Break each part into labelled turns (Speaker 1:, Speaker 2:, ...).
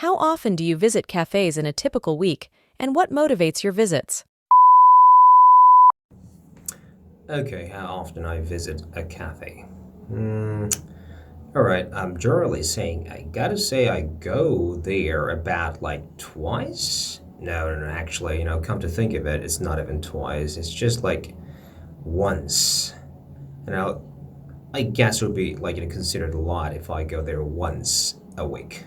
Speaker 1: How often do you visit cafes in a typical week, and what motivates your visits?
Speaker 2: Okay, how often I visit a cafe? All right, I'm generally saying I gotta say I go there about like twice. No, actually, come to think of it, it's not even twice. It's just like once. And I guess it would be like considered a lot if I go there once a week.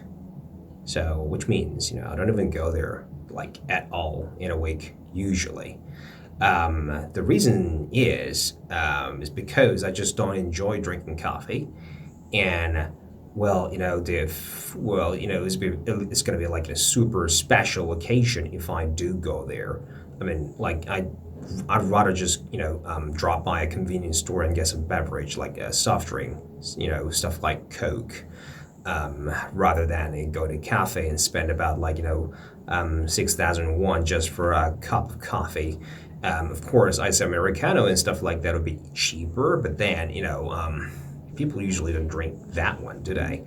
Speaker 2: So, which means, I don't even go there like at all in a week usually. The reason is because I just don't enjoy drinking coffee, and it's going to be like a super special occasion if I do go there. I mean, like I'd rather just drop by a convenience store and get some beverage like a soft drink, stuff like Coke, rather than go to a cafe and spend about 6,000 won just for a cup of coffee. Of course, ice americano and stuff like that would be cheaper, but then people usually don't drink that one, do they?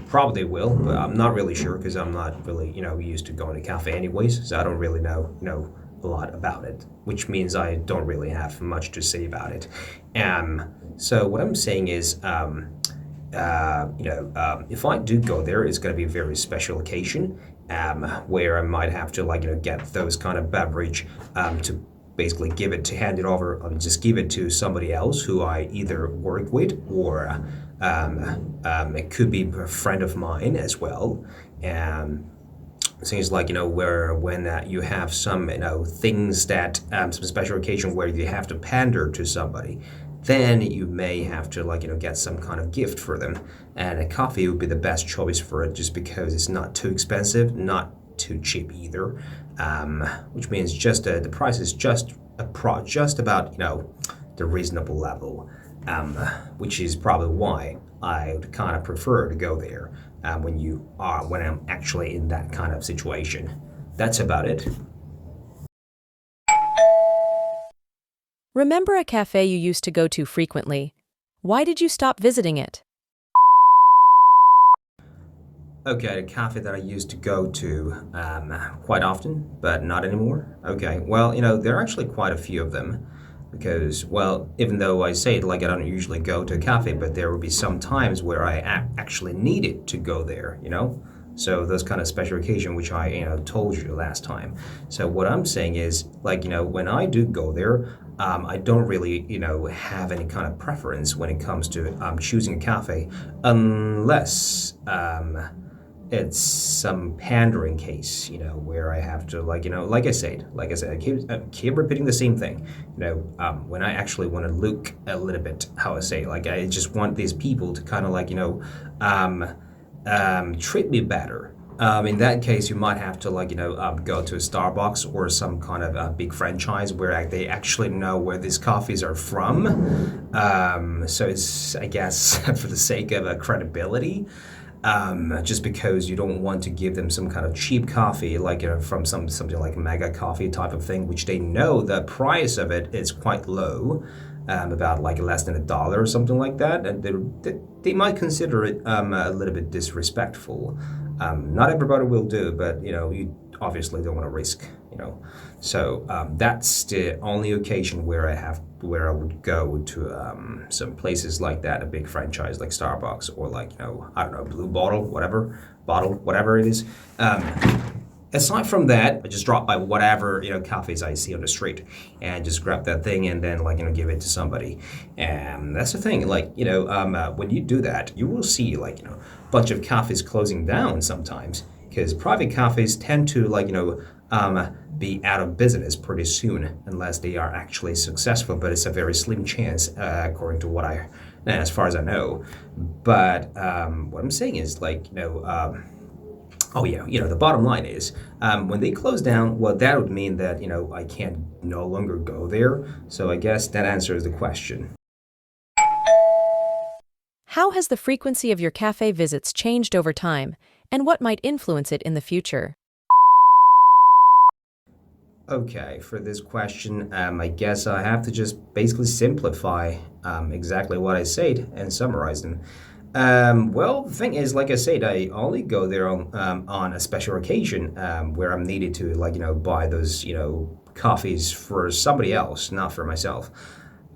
Speaker 2: Probably will, but I'm not really sure because I'm not really used to going to cafe anyways, so I don't really know a lot about it, which means I don't really have much to say about it. So what I'm saying is, if I do go there, it's going to be a very special occasion, where I might have to get those kind of beverage, to basically hand it over, just give it to somebody else who I either work with or it could be a friend of mine as well. Things like where when you have some things that some special occasion where you have to pander to somebody, then you may have to get some kind of gift for them, and a coffee would be the best choice for it just because it's not too expensive, not too cheap either, which means just the price is just about the reasonable level, which is probably why I would kind of prefer to go there when I'm actually in that kind of situation. That's about it.
Speaker 1: Remember a cafe you used to go to frequently. Why did you stop visiting it?
Speaker 2: Okay, the cafe that I used to go to quite often, but not anymore. Okay, well, there are actually quite a few of them because, well, even though I say it like I don't usually go to a cafe, but there will be some times where I actually needed to go there, So those kind of special occasion, which I told you last time. So what I'm saying is, when I do go there, I don't really have any kind of preference when it comes to choosing a cafe, unless it's some pandering case, where I have to like I said, I keep repeating the same thing, when I actually want to look a little bit, how I say, I just want these people to kind of treat me better. In that case, you might have to go to a Starbucks or some kind of big franchise where they actually know where these coffees are from. So it's, I guess, for the sake of credibility. Just because you don't want to give them some kind of cheap coffee, from something like Mega Coffee type of thing, which they know the price of it is quite low, about less than $1 or something like that, and they might consider it a little bit disrespectful. Not everybody will do, but you obviously don't want to risk, So that's the only occasion where I would go to some places like that, a big franchise like Starbucks or I don't know, Blue Bottle, whatever it is. Aside from that, I just drop by whatever cafes I see on the street and just grab that thing and then give it to somebody. And that's the thing, when you do that, you will see a bunch of cafes closing down sometimes because private cafes tend to be out of business pretty soon unless they are actually successful. But it's a very slim chance, according to as far as I know. But what I'm saying is the bottom line is, when they close down, well, that would mean that, I can't no longer go there. So I guess that answers the question.
Speaker 1: How has the frequency of your cafe visits changed over time, and what might influence it in the future?
Speaker 2: Okay, for this question, I guess I have to just basically simplify exactly what I said and summarize them. Well, the thing is, like I said, I only go there on a special occasion where I'm needed to, like, buy those, coffees for somebody else, not for myself.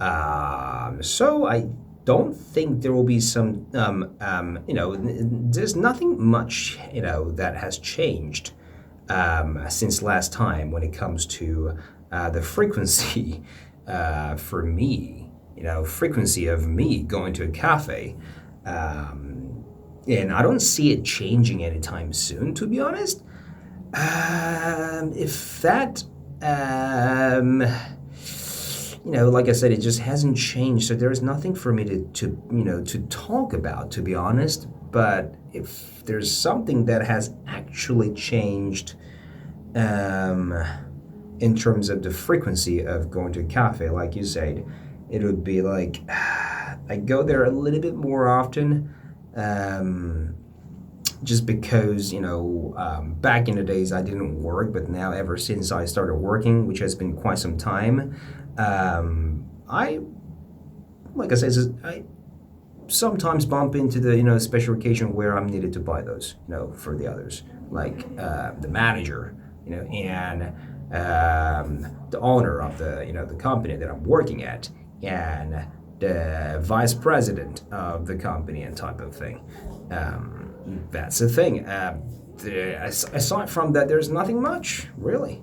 Speaker 2: So I don't think there will be some, there's nothing much, that has changed since last time when it comes to the frequency for me, frequency of me going to a cafe. And I don't see it changing anytime soon, to be honest. If that, like I said, it just hasn't changed, so there's nothing for me to talk about, to be honest. But if there's something that has actually changed, in terms of the frequency of going to a cafe, like you said, it would be like I go there a little bit more often, just because, back in the days I didn't work, but now ever since I started working, which has been quite some time, like I said, I sometimes bump into the, special occasion where I'm needed to buy those, for the others, like the manager, and the owner of the company that I'm working at, and the vice president of the company and type of thing. That's the thing. Aside from that, there's nothing much, really.